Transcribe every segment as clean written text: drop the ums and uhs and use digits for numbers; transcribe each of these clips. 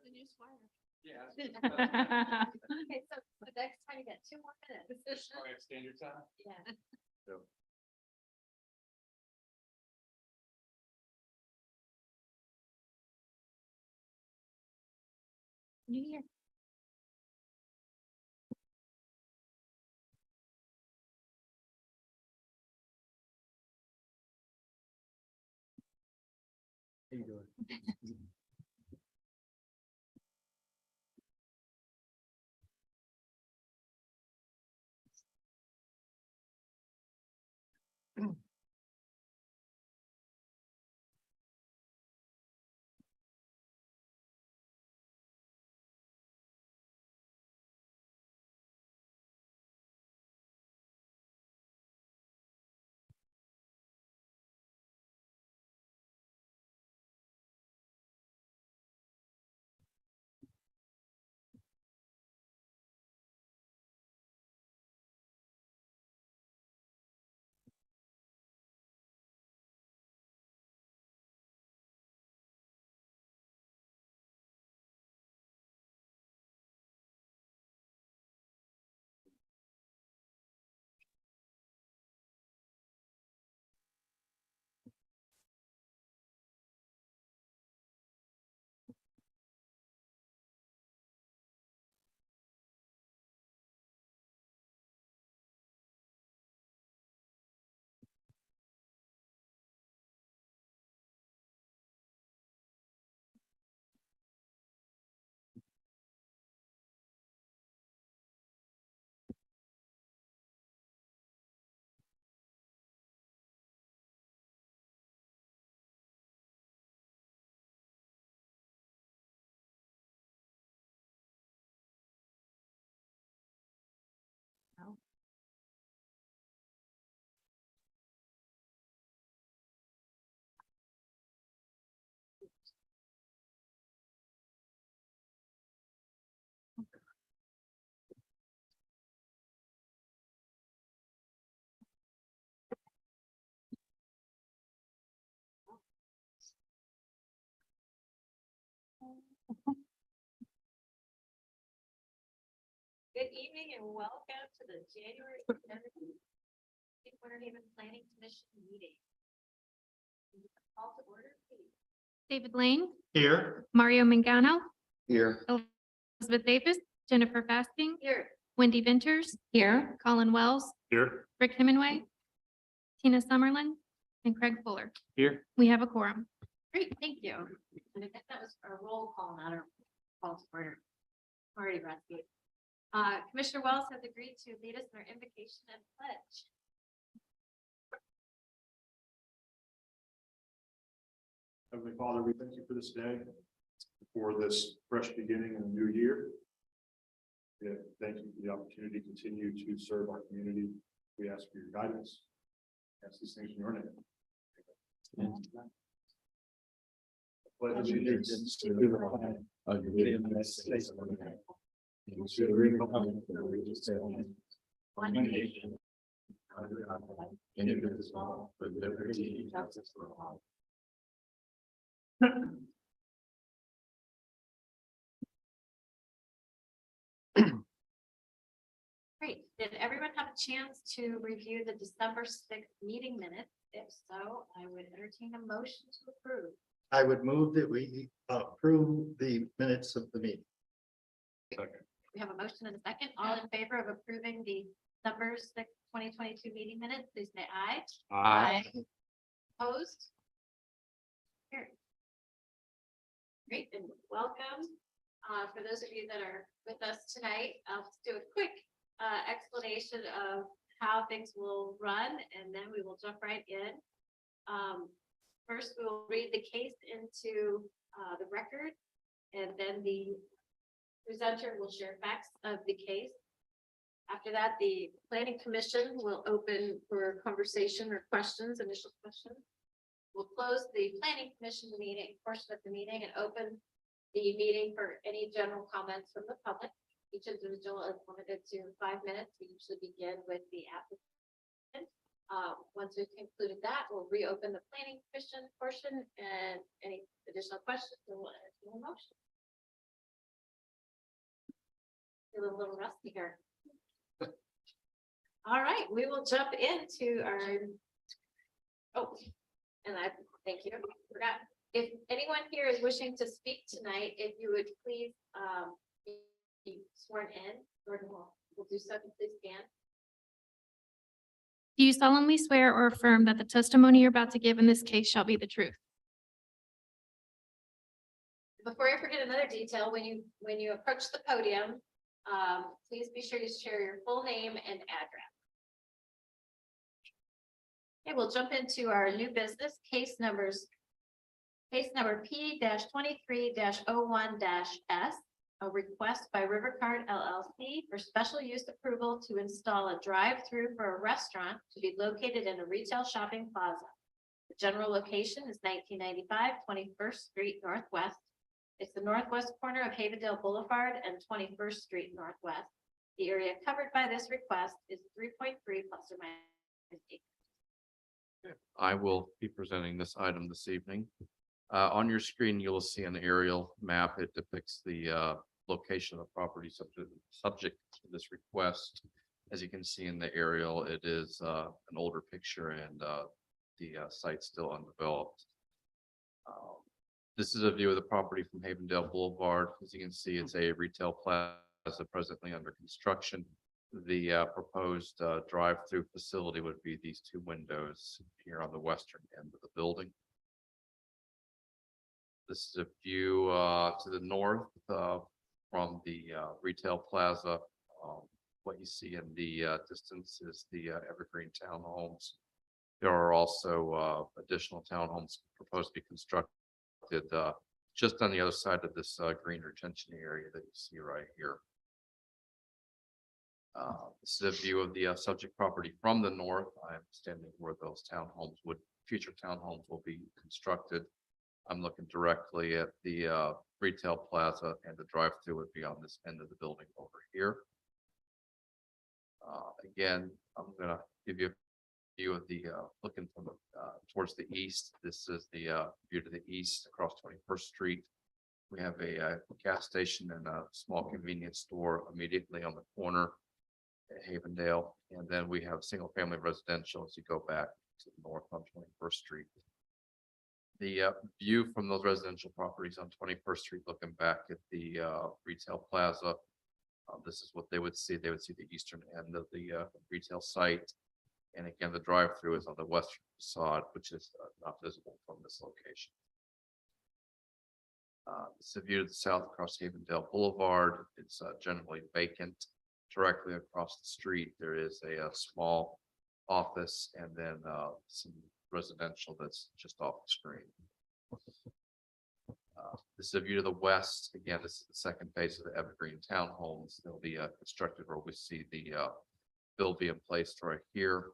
The new sweater. Yeah. Okay, so the next time you get 2 more minutes. Standard time? Yeah. New Year. How you doing? Good evening and welcome to the January 17th Winter Haven Planning Commission meeting. Call to order, please. David Lane, Here. Mario Mangano, Here. Elizabeth Davis, Jennifer Fasting, Here. Wendy Ventures. Here. Colin Wells, Here. Rick Hemingway, Tina Summerlin, and Craig Fuller. Here. We have a quorum. Great, thank you. And I think that was a roll call, not a call to order. Already rescued. Commissioner Wells has agreed to lead us in our invocation and pledge. Heavenly Father, we thank you for this day, for this fresh beginning in a new year. We thank you for the opportunity to continue to serve our community. We ask for your guidance. Ask these things in your name. Pledge allegiance to the flag of the United States of America, and to the republic for which it stands, one nation, under God, indivisible, with liberty and justice for all. Great. Did everyone have a chance to review the December 6th meeting minutes? If so, I would entertain a motion to approve. I would move that we approve the minutes of the meeting. We have a motion and a second. All in favor of approving the December 6th, 2022 meeting minutes, please say aye. Opposed? Carried. Great, and welcome. For those of you that are with us tonight, I'll just do a quick explanation of how things will run, and then we will jump right in. First, we will read the case into the record, and then the presenter will share facts of the case. After that, the planning commission will open for conversation or questions, initial questions. We'll close the planning commission meeting, portion of the meeting, and open the meeting for any general comments from the public. Each individual is limited to 5 minutes. We usually begin with the applicant. Once we've concluded that, we'll reopen the planning commission portion, and any additional questions, we'll entertain a motion. Feeling a little rusty here. All right, we will jump into our. Oh, and I thank you. Forgot. If anyone here is wishing to speak tonight, if you would please be sworn in, Gordon will do so. Please stand. Do you solemnly swear or affirm that the testimony you're about to give in this case shall be the truth? Before I forget another detail, when you approach the podium, please be sure to share your full name and address. Okay, we'll jump into our new business case numbers. Case number P-23-01-S, a request by Rivercard LLC for special use approval to install a drive-through for a restaurant to be located in a retail shopping plaza. The general location is 1995 21st Street Northwest. It's the northwest corner of Havendale Boulevard and 21st Street Northwest. The area covered by this request is 3.3 plus or minus 8. I will be presenting this item this evening. On your screen, you'll see an aerial map. It depicts the location of the property subject to this request. As you can see in the aerial, it is an older picture and the site's still undeveloped. This is a view of the property from Havendale Boulevard. As you can see, it's a retail plaza presently under construction. The proposed drive-through facility would be these two windows here on the western end of the building. This is a view to the north from the retail plaza. What you see in the distance is the Evergreen Townhomes. There are also additional townhomes proposed to be constructed just on the other side of this green retention area that you see right here. This is a view of the subject property from the north. I'm standing where those future townhomes will be constructed. I'm looking directly at the retail plaza, and the drive-through would be on this end of the building over here. Again, I'm gonna give you a view of the looking from towards the east. This is the view to the east across 21st Street. We have a gas station and a small convenience store immediately on the corner at Havendale, and then we have single family residential as you go back to the north on 21st Street. The view from those residential properties on 21st Street looking back at the retail plaza, this is what they would see. They would see the eastern end of the retail site, and again the drive-through is on the western facade, which is not visible from this location. This is a view to the south across Havendale Boulevard. It's generally vacant. Directly across the street, there is a small office and then some residential that's just off the screen. This is a view to the west. Again, this is the second phase of the Evergreen Townhomes. They'll be constructed where we see the bill being placed right here.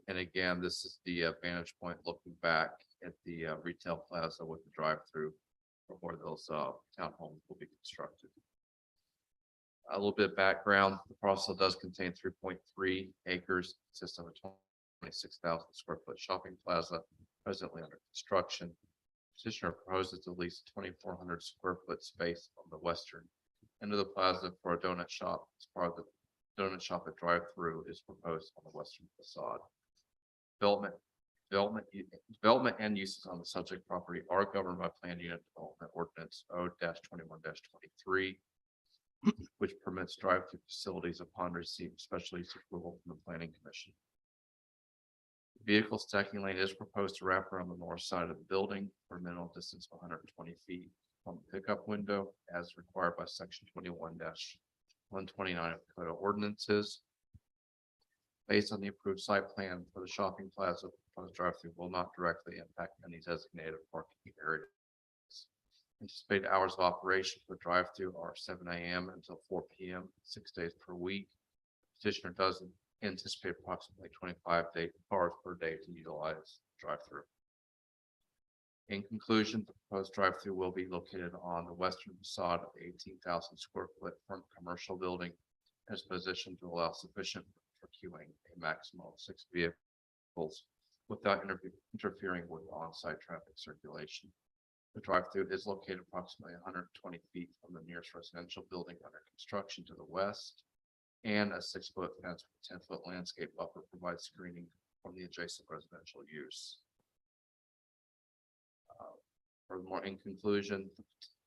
And again, this is the vantage point looking back at the retail plaza with the drive-through from where those townhomes will be constructed. A little bit of background, the parcel does contain 3.3 acres, consists of a 26,000 square foot shopping plaza presently under construction. Petitioner proposes to lease 2,400 square foot space on the western end of the plaza for a donut shop. As part of the donut shop, a drive-through is proposed on the western facade. Development and uses on the subject property are governed by Plan Unit Development Ordinance O-21-23. Which permits drive-through facilities upon receipt of special use approval from the Planning Commission. Vehicle stacking lane is proposed to wrap around the north side of the building for a minimum distance of 120 feet from the pickup window as required by section 21-129 of the Code of Ordinances. Based on the approved site plan for the shopping plaza, the proposed drive-through will not directly impact any designated parking areas. Anticipated hours of operation for drive-through are 7 a.m. until 4 p.m. 6 days per week. Petitioner does anticipate approximately 25 cars per day to utilize drive-through. In conclusion, the proposed drive-through will be located on the western facade of the 18,000 square foot front commercial building, and is positioned to allow sufficient for queuing a maximum of 6 vehicles without interfering with on-site traffic circulation. The drive-through is located approximately 120 feet from the nearest residential building under construction to the west, and a 6-foot fence with 10-foot landscape buffer provides screening from the adjacent residential use. Furthermore, in conclusion,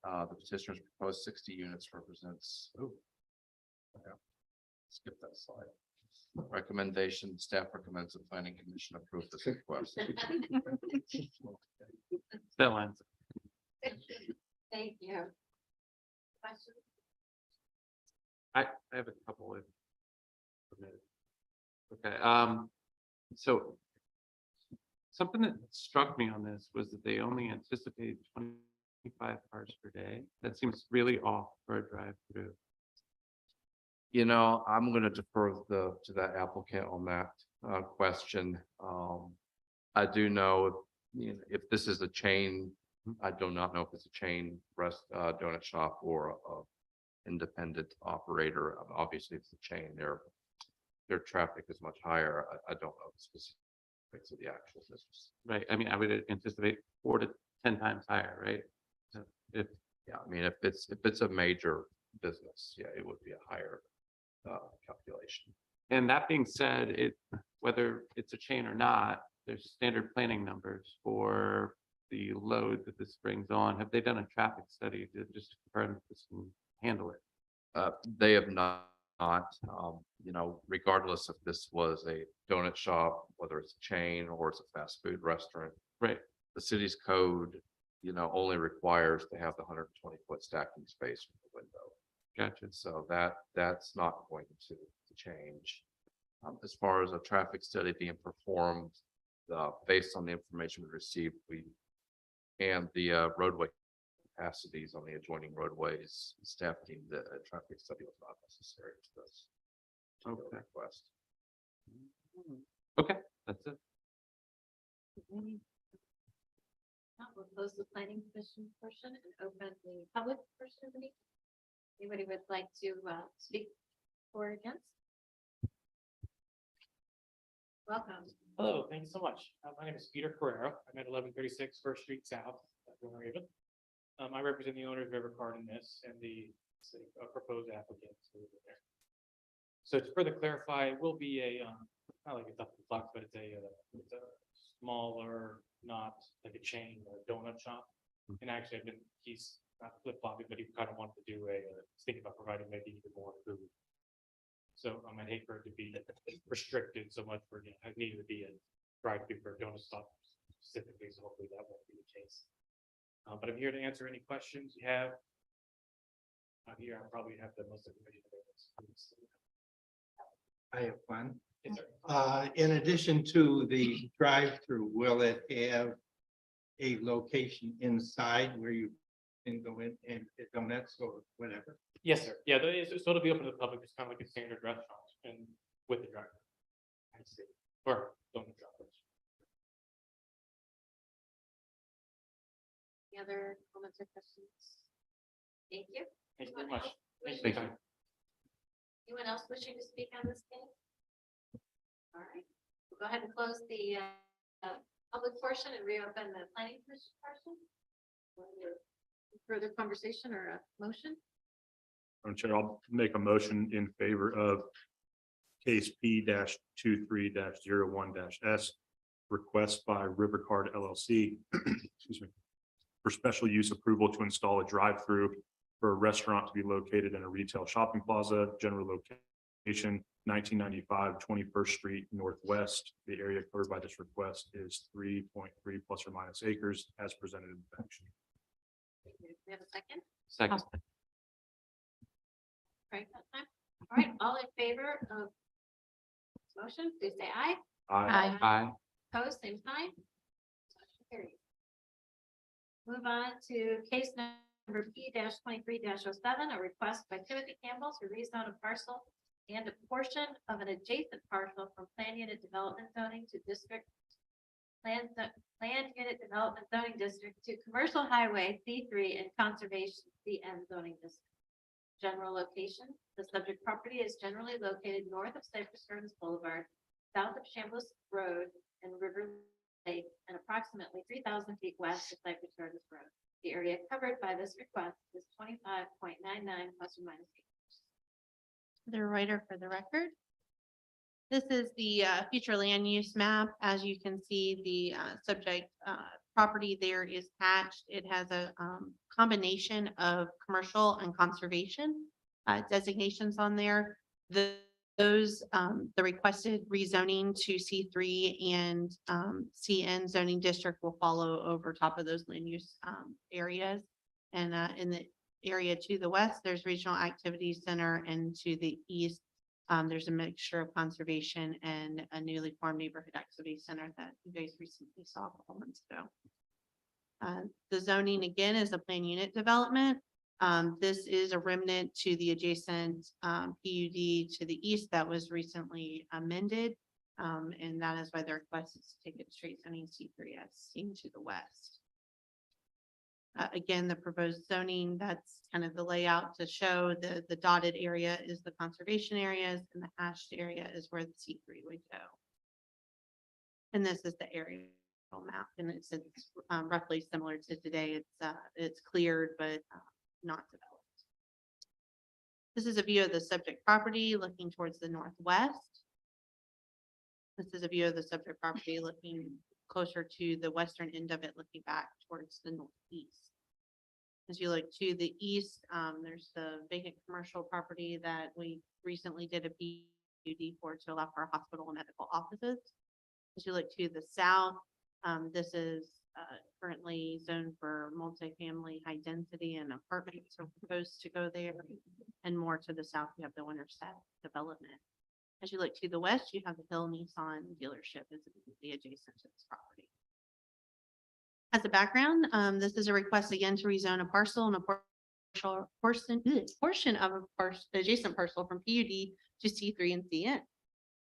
the petitioner's proposed 60 units represents. Skip that slide. Recommendation, staff recommends the planning commission approve this request. That ends. Thank you. Questions? I have a couple of. Okay, so. Something that struck me on this was that they only anticipated 25 cars per day. That seems really off for a drive-through. You know, I'm gonna defer to that applicant on that question. I do know, if this is a chain, I do not know if it's a chain donut shop or a independent operator. Obviously, it's a chain. Their traffic is much higher. I don't know the specifics of the actual business. Right, I mean, I would anticipate 4 to 10 times higher, right? So if, Yeah, I mean, if it's a major business, yeah, it would be a higher calculation. and that being said, whether it's a chain or not, there's standard planning numbers for the load that this brings on. Have they done a traffic study to just confirm that this can handle it? They have not, you know, regardless if this was a donut shop, whether it's a chain or it's a fast food restaurant, Right, the city's code, you know, only requires to have the 120-foot stacking space from the window. gotcha. So that's not going to change. As far as a traffic study being performed, based on the information we received, and the roadway capacities on the adjoining roadways, staff deemed that a traffic study was not necessary to this. Okay. Request. Okay, that's it. Now we'll close the planning commission portion and open the public portion of the meeting. Anybody would like to speak for or against? Welcome. Hello, thank you so much. My name is Peter Carrero. I'm at 1136 First Street South, New Haven. I represent the owners of Evercard in this and the proposed applicants. So to further clarify, it will be not like a duck box, but it's a smaller, not like a chain or a donut shop. And actually, he's not flip-flopping, but he kind of wanted to do thinking about providing maybe even more food. So I'd hate for it to be restricted so much for, I needed to be a drive-through for a donut stop specifically, so hopefully that won't be the case. But I'm here to answer any questions you have. I'm here, I'll probably have the most information available. I have one. Yes, sir. In addition to the drive-through, will it have a location inside where you can go in and get donuts or whatever? Yes, sir. Yeah, so it'll be open to the public, just kind of like a standard restaurant and with the driver. I see. Or donut droppers. Any other comments or questions? Thank you. Thank you very Anyone much. else Thank wishing- you. Anyone else wishing to speak on this case? All right, we'll go ahead and close the public portion and reopen the planning commission portion. Further conversation or a motion? Madam Chair, I'll make a motion in favor of case P-23-01-S, request by Rivercard LLC, excuse me, for special use approval to install a drive-through for a restaurant to be located in a retail shopping plaza, general location 1995 21st Street Northwest. The area covered by this request is 3.3 plus or minus acres as presented in the fact sheet. We have a second? Second, Right, that time. All right, all in favor of this motion, please say aye. Aye. aye. Opposed, same sign. Motion carries. Move on to case number P-23-07, a request by Timothy Campbell to rezone a parcel and a portion of an adjacent parcel from plan unit development zoning to district planned unit development zoning district to commercial highway C3 and conservation CN zoning district. General location, the subject property is generally located north of Cypress Gardens Boulevard, south of Chambliss Road and River Lake, and approximately 3,000 feet west of Cypress Gardens Road. The area covered by this request is 25.99 plus or minus acres. The writer for the record. This is the future land use map. As you can see, the subject property there is hatched. It has a combination of commercial and conservation designations on there. The requested rezoning to C3 and CN zoning district will follow over top of those land use areas. And in the area to the west, there's Regional Activity Center, and to the east, there's a mixture of conservation and a newly formed neighborhood activity center that you guys recently saw a couple months ago. The zoning again is a plan unit development. This is a remnant to the adjacent PUD to the east that was recently amended. And that is why the request is to take it straight zoning C3 as seen to the west. Again, the proposed zoning, that's kind of the layout to show the dotted area is the conservation areas and the hashed area is where the C3 would go. And this is the aerial map, and it's roughly similar to today. It's cleared, but not developed. This is a view of the subject property looking towards the northwest. This is a view of the subject property looking closer to the western end of it, looking back towards the northeast. As you look to the east, there's the vacant commercial property that we recently did a PUD for to allow for hospital and medical offices. As you look to the south, this is currently zoned for multifamily high density and apartments are proposed to go there. And more to the south, you have the Winterset development. As you look to the west, you have the Hill Nissan dealership is immediately adjacent to this property. As a background, this is a request again to rezone a parcel and a portion of the adjacent parcel from PUD to C3 and CN.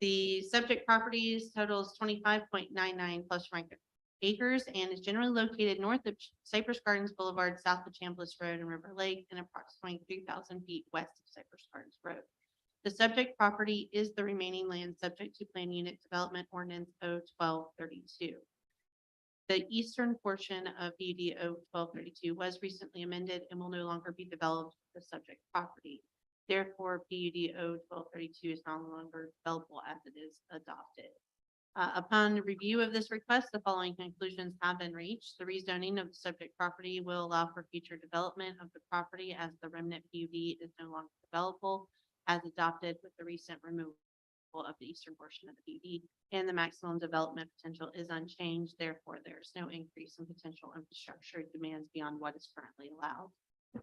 The subject properties totals 25.99 plus or minus acres and is generally located north of Cypress Gardens Boulevard, south of Chambliss Road and River Lake, and approximately 3,000 feet west of Cypress Gardens Road. The subject property is the remaining land subject to plan unit development ordinance 01232. The eastern portion of PUD 01232 was recently amended and will no longer be developed for the subject property. Therefore, PUD 01232 is no longer developable as it is adopted. Upon review of this request, the following conclusions have been reached. The rezoning of the subject property will allow for future development of the property as the remnant PUD is no longer developable as adopted with the recent removal of the eastern portion of the PUD, and the maximum development potential is unchanged. Therefore, there's no increase in potential infrastructure demands beyond what is currently allowed.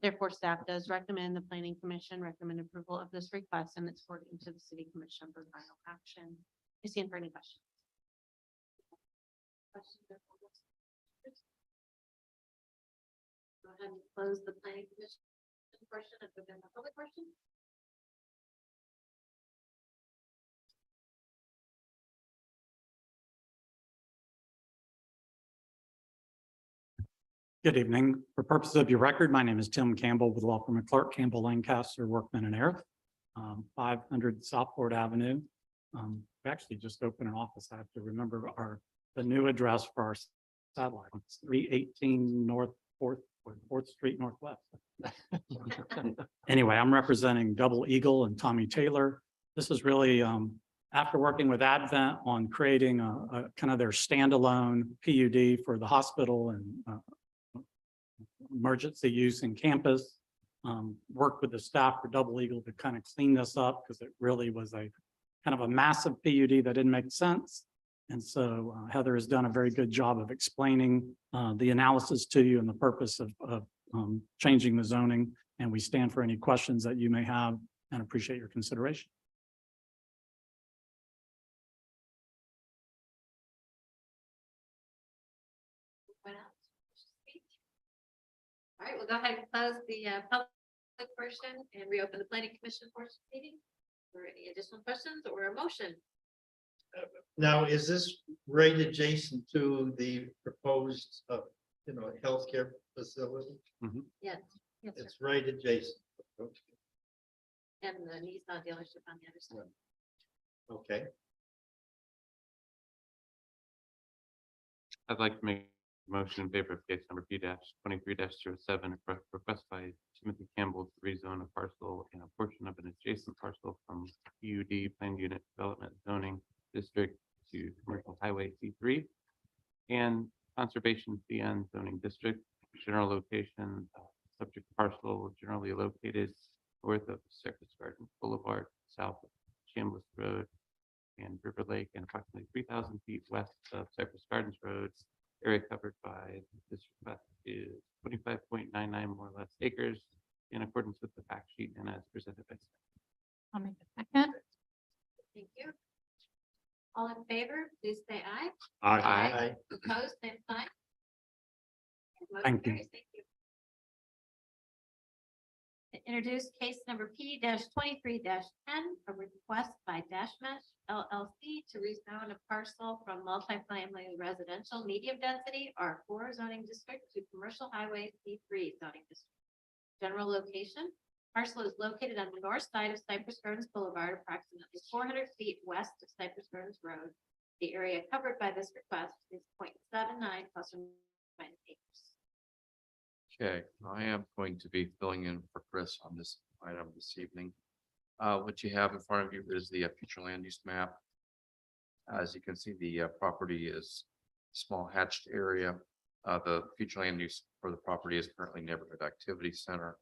Therefore, staff does recommend the Planning Commission recommend approval of this request and it's forwarded to the City Commission for final action. Is there any questions? Questions or comments? Go ahead and close the planning commission portion and open the public portion. Good evening. For purposes of your record, my name is Tim Campbell with law firm Clark Campbell Lancaster Workman and Arif, 500 Southport Avenue. We actually just opened an office. I have to remember the new address for our satellite. It's 318 North 4th Street Northwest. Anyway, I'm representing Double Eagle and Tommy Taylor. This is really after working with Advent on creating a kind of their standalone PUD for the hospital and emergency use in campus. Worked with the staff for Double Eagle to kind of clean this up because it really was a kind of a massive PUD that didn't make sense. And so Heather has done a very good job of explaining the analysis to you and the purpose of changing the zoning. And we stand for any questions that you may have and appreciate your consideration. All right, we'll go ahead and close the public portion and reopen the planning commission portion meeting. For any additional questions or a motion? Now, is this right adjacent to the proposed, healthcare facility? Yes, yes, sir. It's right adjacent. And the Nissan dealership on the other side. Okay, I'd like to make a motion in favor of case number P 23-07, request by Timothy Campbell to rezone a parcel and a portion of an adjacent parcel from PUD Planned Unit Development Zoning District to Commercial Highway C3 and Conservation CN Zoning District, general location, subject parcel generally located north of Cypress Garden Boulevard, south of Chambliss Road and River Lake, and approximately 3,000 feet west of Cypress Gardens Road. Area covered by this request is 25.99 more or less acres in accordance with the fact sheet and as presented by. I'll make a second. Thank you. All in favor, please say aye. Aye. Opposed, same sign. Motion Thank you. carries. Thank you. Introduce case number P 23-10, a request by Dash Mesh LLC to rezone a parcel from multifamily residential medium density R4 zoning district to commercial highway C3 zoning district. General location, parcel is located on the north side of Cypress Gardens Boulevard, approximately 400 feet west of Cypress Gardens Road. The area covered by this request is 0.79 plus or minus acres. Okay, I am going to be filling in for Chris on this item this evening. What you have in front of you is the future land use map. As you can see, the property is small hatched area. The future land use for the property is currently Neighborhood Activity Center.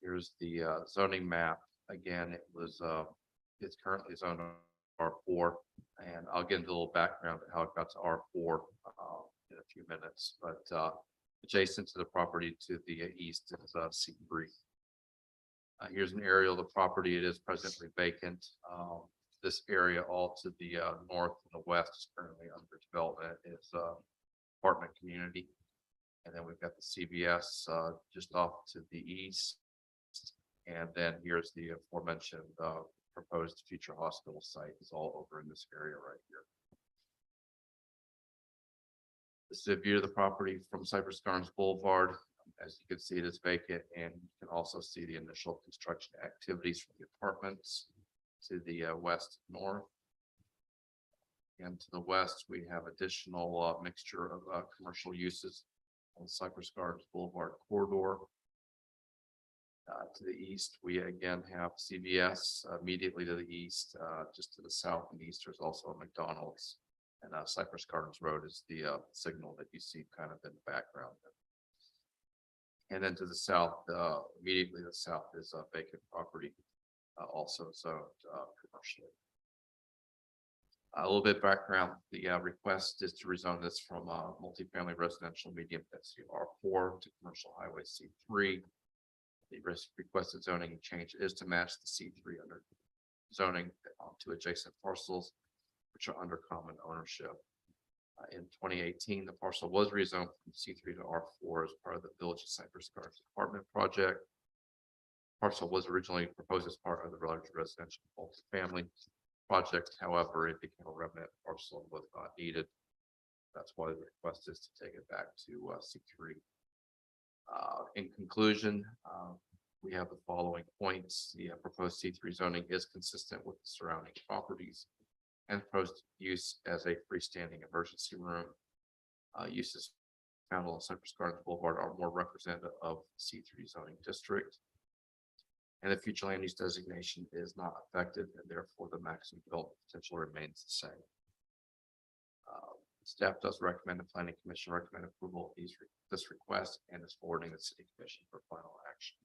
Here's the zoning map. Again, it's currently zoned R4, and I'll get into a little background on how it got to R4 in a few minutes, but adjacent to the property to the east is C3. Here's an aerial of the property. It is presently vacant. This area all to the north and the west is currently under development. It's apartment community. And then we've got the CVS just off to the east. And then here's the aforementioned proposed future hospital site is all over in this area right here. This is a view of the property from Cypress Gardens Boulevard. As you can see, it is vacant, and you can also see the initial construction activities from the apartments to the west and north. And to the west, we have additional mixture of commercial uses on Cypress Gardens Boulevard corridor. To the east, we again have CVS immediately to the east. Just to the south and east, there's also a McDonald's. And Cypress Gardens Road is the signal that you see kind of in the background. And then to the south, immediately to the south is a vacant property, also zoned commercially. A little bit of background, the request is to rezone this from multifamily residential medium density R4 to commercial highway C3. The requested zoning change is to match the C3 under zoning to adjacent parcels, which are under common ownership. In 2018, the parcel was rezoned from C3 to R4 as part of the Village of Cypress Gardens apartment project. Parcel was originally proposed as part of the large residential multifamily project. However, it became a remnant parcel and was not needed. That's why the request is to take it back to C3. In conclusion, we have the following points. The proposed C3 zoning is consistent with the surrounding properties and proposed use as a freestanding emergency room. Uses found on Cypress Gardens Boulevard are more representative of C3 zoning district. And the future land use designation is not affected, and therefore the maximum development potential remains the same. Staff does recommend the planning commission recommend approval of this request and is forwarding the city commission for final action.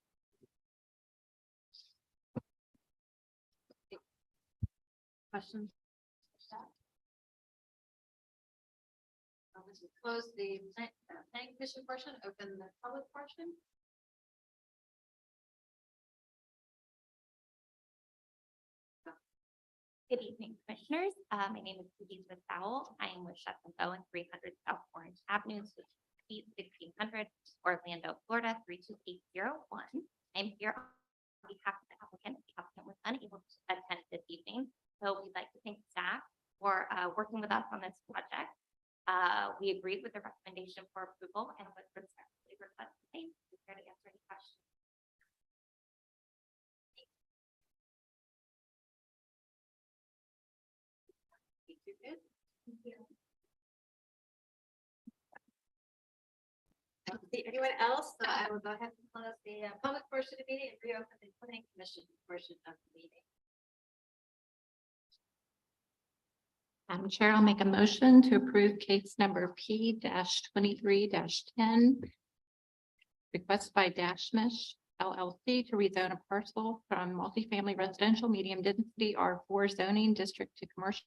Questions? This will close the planning commission portion, open the public portion. Good evening, commissioners. My name is Elizabeth Powell. I am with Shetland Bowen, 300 South Orange Avenue, Suite 1600, Orlando, Florida, 32801. I'm here on behalf of the applicant. The applicant was unable to attend this evening So we'd like to thank staff for working with us on this project. We agreed with the recommendation for approval and would respectfully request the same. Is there to answer any questions? Thank you, good. I don't see anyone else, so I will go ahead and close the public portion of the meeting and reopen the planning commission portion of the meeting. Madam Chair, I'll make a motion to approve case number P 23-10. Request by Dashmish LLC to rezone a parcel from multifamily residential medium density R4 zoning district to commercial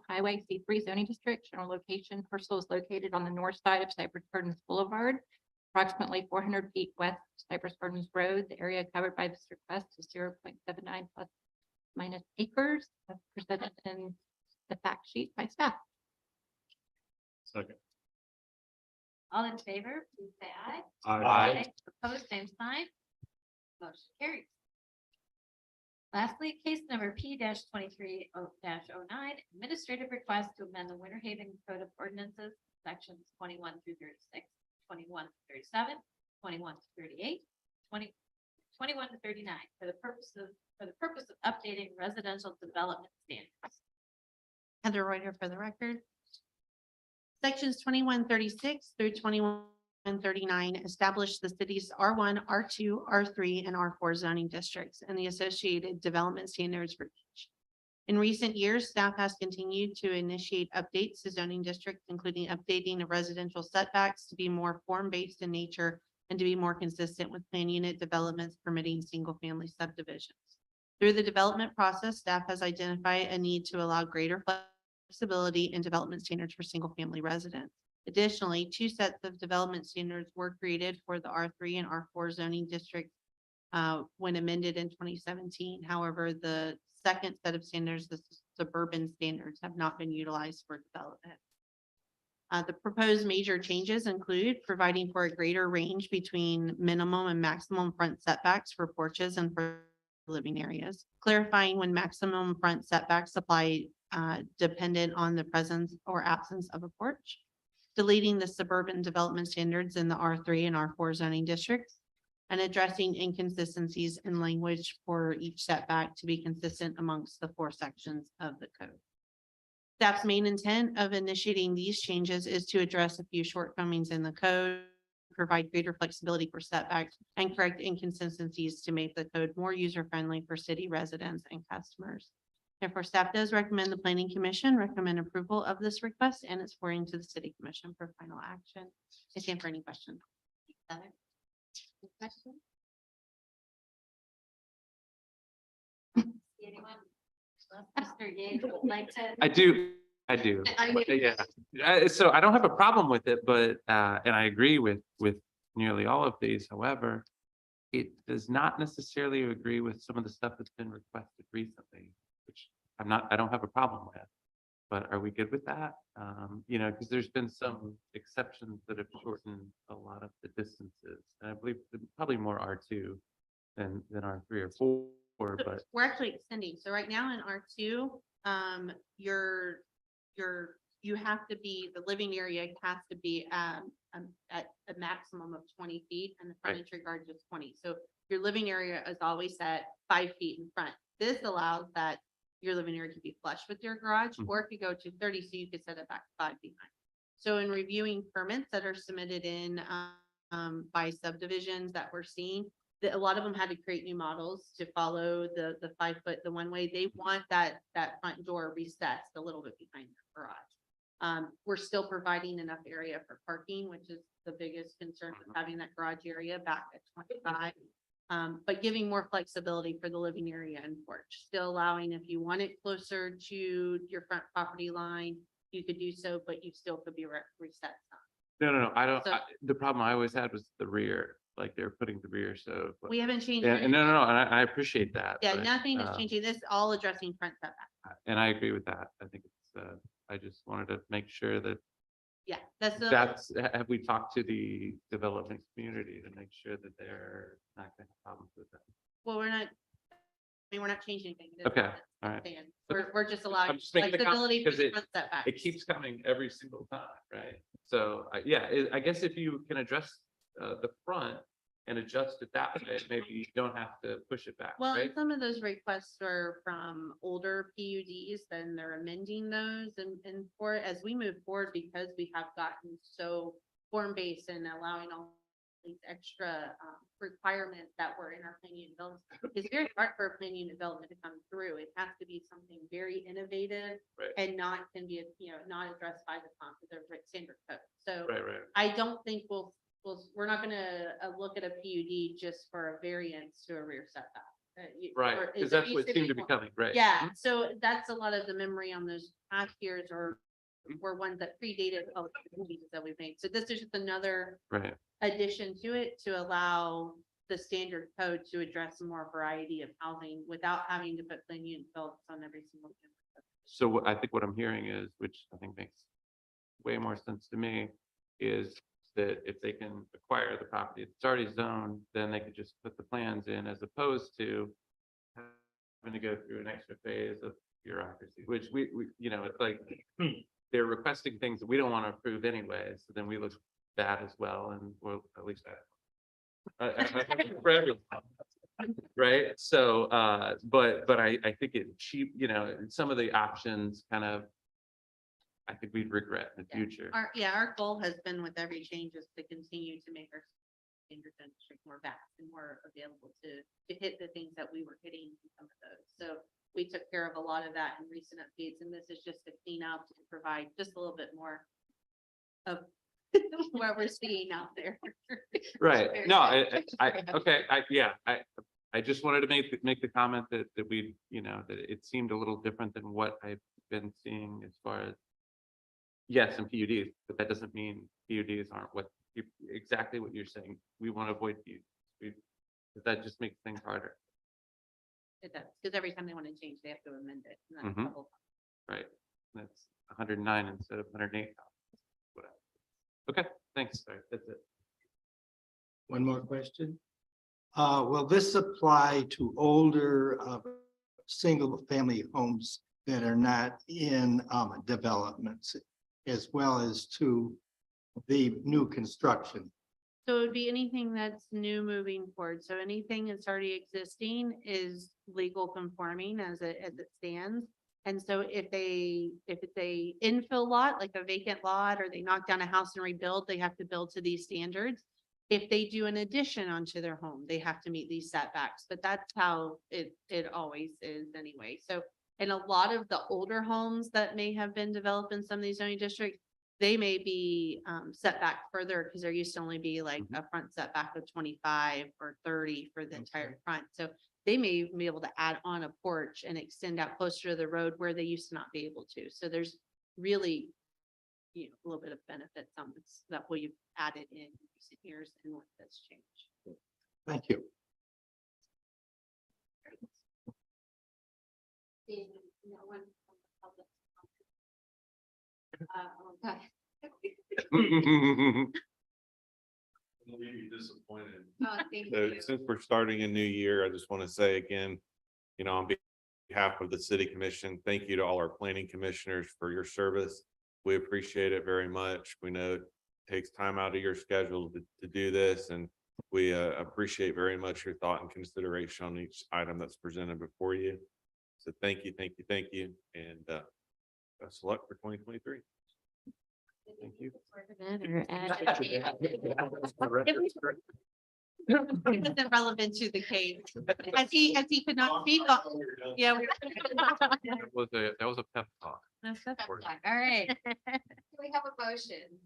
highway C3 zoning district. General location, parcel is located on the north side of Cypress Gardens Boulevard, approximately 400 feet west of Cypress Gardens Road. The area covered by this request is 0.79 plus minus acres, as presented in the fact sheet by staff. Second. All in favor, please say aye. Aye. Opposed, same sign. Motion carries. Lastly, case number P 23-09, administrative request to amend the Winter Haven Code of Ordinances, sections 21 through 36, 21 to 37, 21 to 38, 21 to 39, for the purpose of updating residential development standards. Heather Reuter for the record. Sections 2136 through 2139 establish the city's R1, R2, R3, and R4 zoning districts and the associated development standards for each. In recent years, staff has continued to initiate updates to zoning districts, including updating of residential setbacks to be more form-based in nature and to be more consistent with plan unit developments permitting single-family subdivisions. Through the development process, staff has identified a need to allow greater flexibility in development standards for single-family residents. Additionally, 2 sets of development standards were created for the R3 and R4 zoning districts when amended in 2017. However, the second set of standards, the suburban standards, have not been utilized for development. The proposed major changes include providing for a greater range between minimum and maximum front setbacks for porches and for living areas, clarifying when maximum front setbacks apply dependent on the presence or absence of a porch, deleting the suburban development standards in the R3 and R4 zoning districts, and addressing inconsistencies in language for each setback to be consistent amongst the 4 sections of the code. Staff's main intent of initiating these changes is to address a few shortcomings in the code, provide greater flexibility for setbacks, and correct inconsistencies to make the code more user-friendly for city residents and customers. Therefore, staff does recommend the planning commission recommend approval of this request and it's forwarding to the city commission for final action. I stand for any questions. Heather? Any questions? See anyone? Mr. Yates would like to. I do. I do. Yeah. So I don't have a problem with it, but, and I agree with nearly all of these. However, it does not necessarily agree with some of the stuff that's been requested recently, which I don't have a problem with. But are we good with that? Because there's been some exceptions that have shortened a lot of the distances. And I believe probably more R2 than R3 or 4, but We're actually extending. So right now in R2, you have to be, the living area has to be at a maximum of 20 feet and the frontage regards is 20. So your living area is always at 5 feet in front. This allows that your living area could be flush with your garage, or it could go to 30, so you could set it back 5 feet behind. So in reviewing permits that are submitted in by subdivisions that we're seeing, a lot of them had to create new models to follow the 5 foot, the one way. They want that front door recessed a little bit behind their garage. We're still providing enough area for parking, which is the biggest concern with having that garage area back at 25. But giving more flexibility for the living area and porch, still allowing if you want it closer to your front property line, you could do so, but you still could be reset. no, I don't. So- The problem I always had was the rear, like they're putting the rear. So We haven't changed. yeah, anything. no, and I appreciate that. Yeah, but, nothing is changing. This is all addressing front setback. And I agree with that. I think it's, I just wanted to make sure that Yeah, that's have we talked to the development community to make sure that they're not going to have problems with that? well, we're not, mean, we're not changing anything. It is Okay, what it's all right. saying. We're just allowing I'm just making the comment flexibility for because the front setback. It keeps coming every single time, right? So, yeah, I guess if you can address the front and adjust it that way, maybe you don't have to push it back, Well, and right? some of those requests are from older PUDs, then they're amending those and for, as we move forward, because we have gotten so form-based and allowing all these extra requirements that were in our plan unit development. It's very hard for a plan unit development to come through. It has to be something very innovative Right. and not can be, not addressed by the standard code. So Right, right. I don't think we're not gonna look at a PUD just for a variance to a rear setback. Right, or because it that's needs what to seemed to be be coming, right? Yeah, so that's a lot of the memory on those past years or were ones that predated all the movies that we've made. So this is just another Right, addition to it to allow the standard code to address more variety of housing without having to put plan unit developments on every single. so I think what I'm hearing is, which I think makes way more sense to me, is that if they can acquire the property that's already zoned, then they could just put the plans in as opposed to having to go through an extra phase of bureaucracy, which we, it's like they're requesting things that we don't want to approve anyway, so then we look bad as well, and well, at least for everyone. Right, so, but I think it cheap, some of the options kind of, I think we'd regret in the future. Our goal has been with every change is to continue to make our standard district more vast and more available to hit the things that we were hitting in some of those. So we took care of a lot of that in recent updates, and this is just to clean up and provide just a little bit more of what we're seeing out there. Right, no, okay, I just wanted to make the comment that we, that it seemed a little different than what I've been seeing as far as, yes, and PUDs, but that doesn't mean PUDs aren't exactly what you're saying. We want to avoid PUDs. That just makes things harder. It does, because every time they want to change, they have to amend it. And that's Mhm. the whole- Right, that's 109 instead of 108. Whatever. Okay, thanks, sorry, that's it. One more question. Will this apply to older, single-family homes that are not in, developments as well as to the new construction? So it would be anything that's new moving forward. So anything that's already existing is legal conforming as it stands. And so if it's a infill lot, like a vacant lot, or they knock down a house and rebuild, they have to build to these standards. If they do an addition onto their home, they have to meet these setbacks, but that's how it always is anyway. So in a lot of the older homes that may have been developed in some of these zoning districts, they may be set back further because there used to only be like a front setback of 25 or 30 for the entire front. So they may be able to add on a porch and extend out closer to the road where they used to not be able to. So there's really, a little bit of benefits on this that we've added in recent years and what this change. Thank you. No one from the public. Okay. Maybe disappointed. Oh, thank So you. since we're starting a new year, I just want to say again, on behalf of the city commission, thank you to all our planning commissioners for your service. We appreciate it very much. We know it takes time out of your schedule to do this, and we appreciate very much your thought and consideration on each item that's presented before you. So thank you, thank you, thank you, and best of luck for 2023. Thank you. It wasn't relevant to the case. As he could not speak on. Yeah. That was a pep talk. All right. Do we have a motion?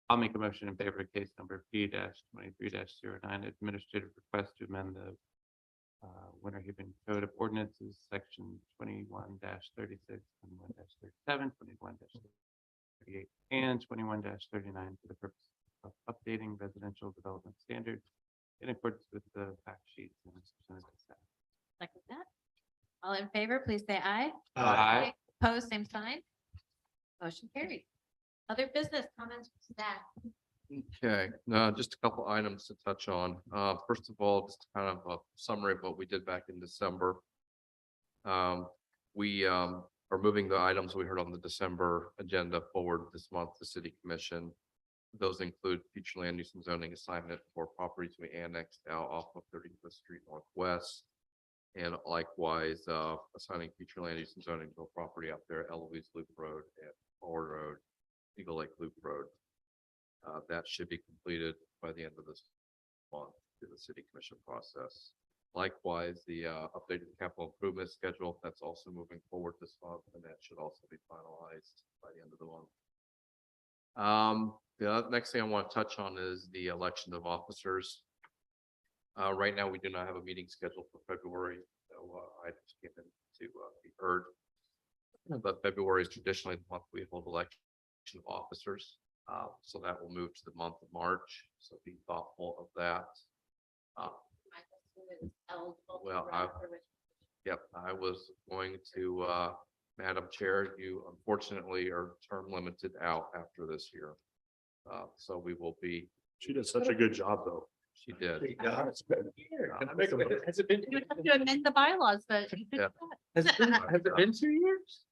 I'll make a motion in favor of case number P-23-09, administrative request to amend the Winter Haven Code of Ordinances, section 21-36, 21-37, 21-38, and 21-39 for the purpose of updating residential development standards in accordance with the fact sheets and as presented by staff. Second that. All in favor, please say aye. Aye. Opposed, same sign. Motion carried. Other business comments from staff. Okay, no, just a couple items to touch on. First of all, just kind of a summary of what we did back in December. We are moving the items we heard on the December agenda forward this month to City Commission. Those include future land use and zoning assignment for properties we annexed out off of 35th Street Northwest. And likewise, assigning future land use and zoning to a property up there, Eloise Loop Road and Ford Road, Eagle Lake Loop Road. That should be completed by the end of this month through the City Commission process. Likewise, the updated capital improvement schedule, that's also moving forward this month, and that should also be finalized by the end of the month. The next thing I want to touch on is the election of officers. Right now, we do not have a meeting scheduled for February, so items came in to be heard. But February is traditionally the month we hold election of officers. So that will move to the month of March, so be thoughtful of that. Well, Yep, I was going to, Madam Chair, you unfortunately are term limited out after this year. So we will be, She did such a good job, though. she did. Has it been, You have to amend the bylaws, but Yeah. has it been 2 years?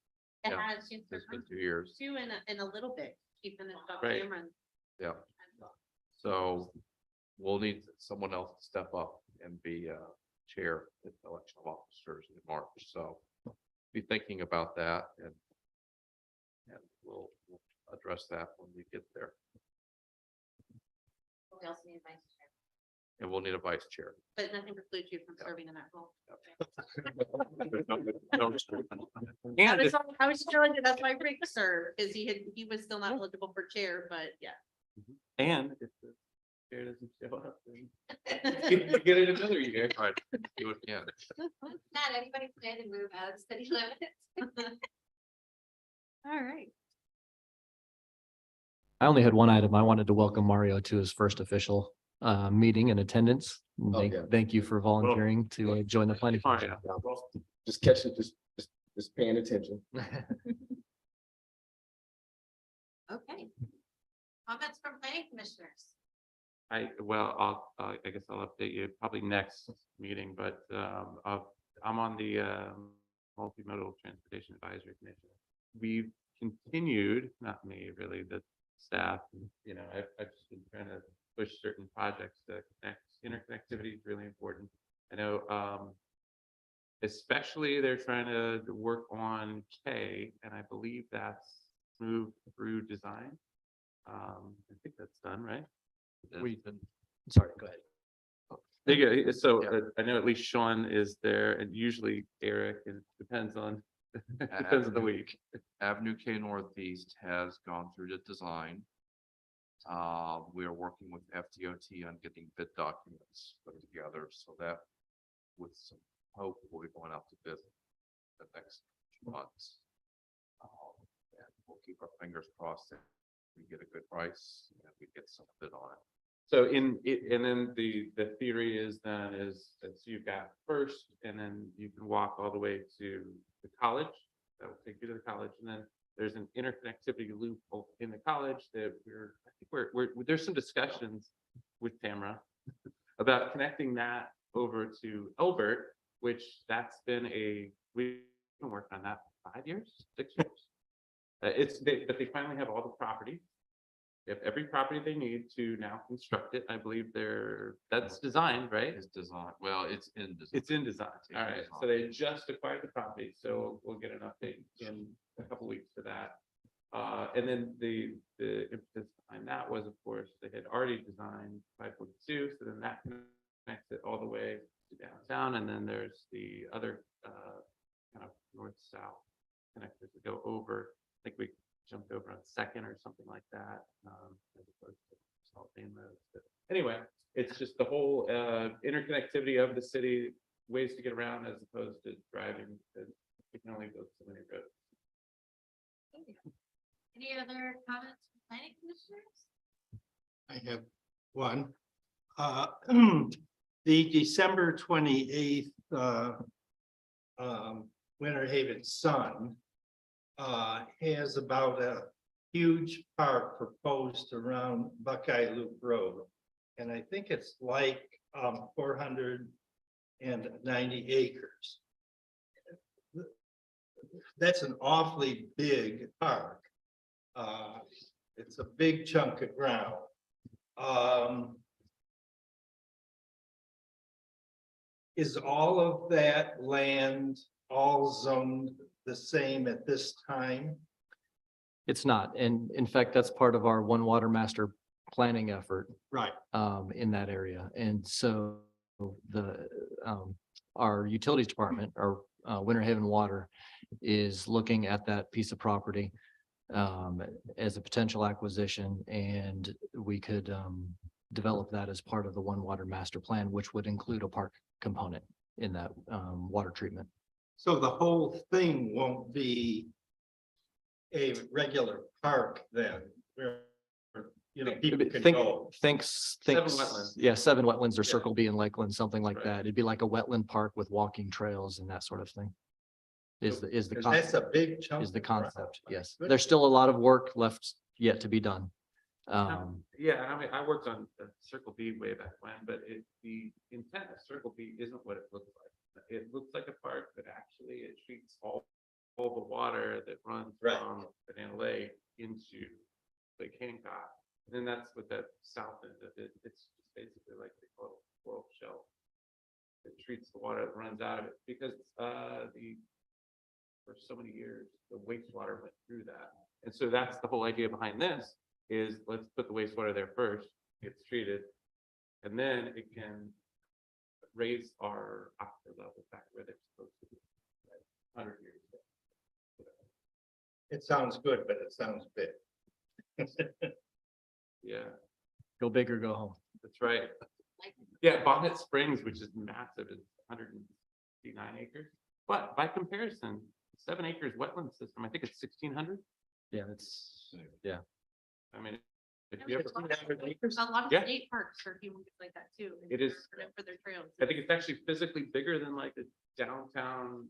it Yeah, has, she's It's been 2 years. two in a little bit. She finished up Right. Cameron. Yeah. So we'll need someone else to step up and be chair of the election of officers in March. So be thinking about that and we'll address that when we get there. We also need vice chair. And we'll need a vice chair. But nothing precludes you from serving in that role. And if- I was telling you, that's why Rick served, because he was still not eligible for chair, but yeah. and if the chair doesn't show up, then You get it another year. All right, do it again. Not anybody plan to move out of city limits. All right. I only had one item. I wanted to welcome Mario to his first official meeting and attendance. Thank you for volunteering to join the planning. Oh, commission. yeah. Just catching, just paying attention. Okay. Comments from planning commissioners? I guess I'll update you probably next meeting, but I'm on the Multimodal Transportation Advisory Commission. We've continued, not me, really, the staff, I've just been trying to push certain projects to connect. Interconnectivity is really important. I know, especially they're trying to work on K, and I believe that's moved through design. I think that's done, right? Sorry, go ahead. There you go. So Yeah. I know at least Sean is there, and usually Eric, and it depends on depends on the week. Avenue K Northeast has gone through the design. We are working with FDOT on getting bid documents put together so that with some hope we'll be going out to bid the next 2 months. And we'll keep our fingers crossed that we get a good price and we get some bid on it. So and then the theory is so you've got first, and then you can walk all the way to the college. That will take you to the college, and then there's an interconnectivity loop in the college that there's some discussions with Tamara about connecting that over to Elbert, which we've been working on that for 5 years, 6 years. But they finally have all the property. They have every property they need to now construct it. I believe that's designed, right? It's designed, well, it's in design. It's in design. in All right. design. So they just acquired the property, so we'll get an update in a couple weeks for that. And then the impetus behind that was, of course, they had already designed 542, so then that connects it all the way to downtown. And then there's the other kind of north-south connectors that go over. I think we jumped over on Second or something like that. As opposed to South Main Road. But anyway, it's just the whole interconnectivity of the city, ways to get around as opposed to driving. You can only go so many roads. Any other comments from planning commissioners? I have one. The December 28th Winter Haven Sun has about huge park proposed around Buckeye Loop Road. And I think it's like 490 acres. That's an awfully big park. It's a big chunk of ground. Is all of that land all zoned the same at this time? It's not. And in fact, that's part of our One Water Master planning effort Right. in that area. And so the our utilities department, our Winter Haven Water, is looking at that piece of property as a potential acquisition, and we could develop that as part of the One Water Master Plan, which would include a park component in that water treatment. So the whole thing won't be a regular park then, where, you know, people can go. Thinks, Seven wetlands. yeah, 7 wetlands or Yeah. Circle B and Lakeland, something like Right. that. It'd be like a wetland park with walking trails and that sort of thing. Is the 'Cause that's a big chunk. is the of ground. concept, yes. Good. There's still a lot of work left yet to be done. Yeah, and I mean, I worked on Circle B way back when, but the intent of Circle B isn't what it looks like. It looks like a park, but actually it treats all the water that runs Right. from Banana Lake into Lake Hancock. And then that's what that south end of it, it's just basically like the coral shelf. It treats the water that runs out of it because for so many years, the wastewater went through that. And so that's the whole idea behind this is let's put the wastewater there first, gets treated. And then it can raise our aquifer levels back where they're supposed to be. 100 years ago. It sounds good, but it sounds big. Yeah, Go big or go home. that's right. Yeah, Bonnet Springs, which is massive, is 159 acres. But by comparison, 7 acres wetland system, I think it's 1,600. Yeah, it's, yeah. I mean, if you ever, A lot of Yeah. state parks are doing things like that too. and It is. for their trails. I think it's actually physically bigger than like the downtown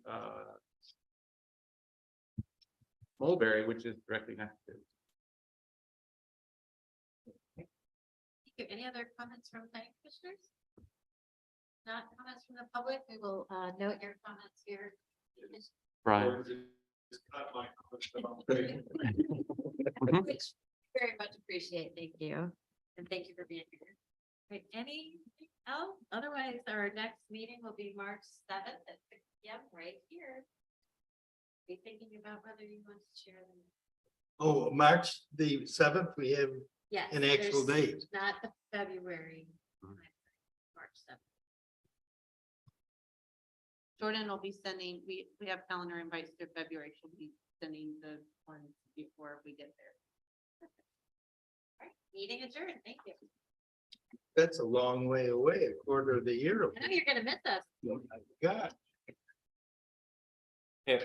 Mulberry, which is directly next to. Thank you. Any other comments from planning commissioners? Not comments from the public. We will note your comments here. Brian. Mhm. Which very much appreciate. Thank you. And thank you for being here. Right, anything else? Otherwise, our next meeting will be March 7th at 6 p.m. right here. Be thinking about whether you want to share them. Oh, March the 7th, we have Yes. an actual there's date. Not the February. Mhm. March 7th. Jordan will be sending, we have calendar invites to February. She'll be sending the ones before we get there. All right, meeting adjourned. Thank you. That's a long way away, a quarter of the year. I know you're gonna miss us. God. Yeah.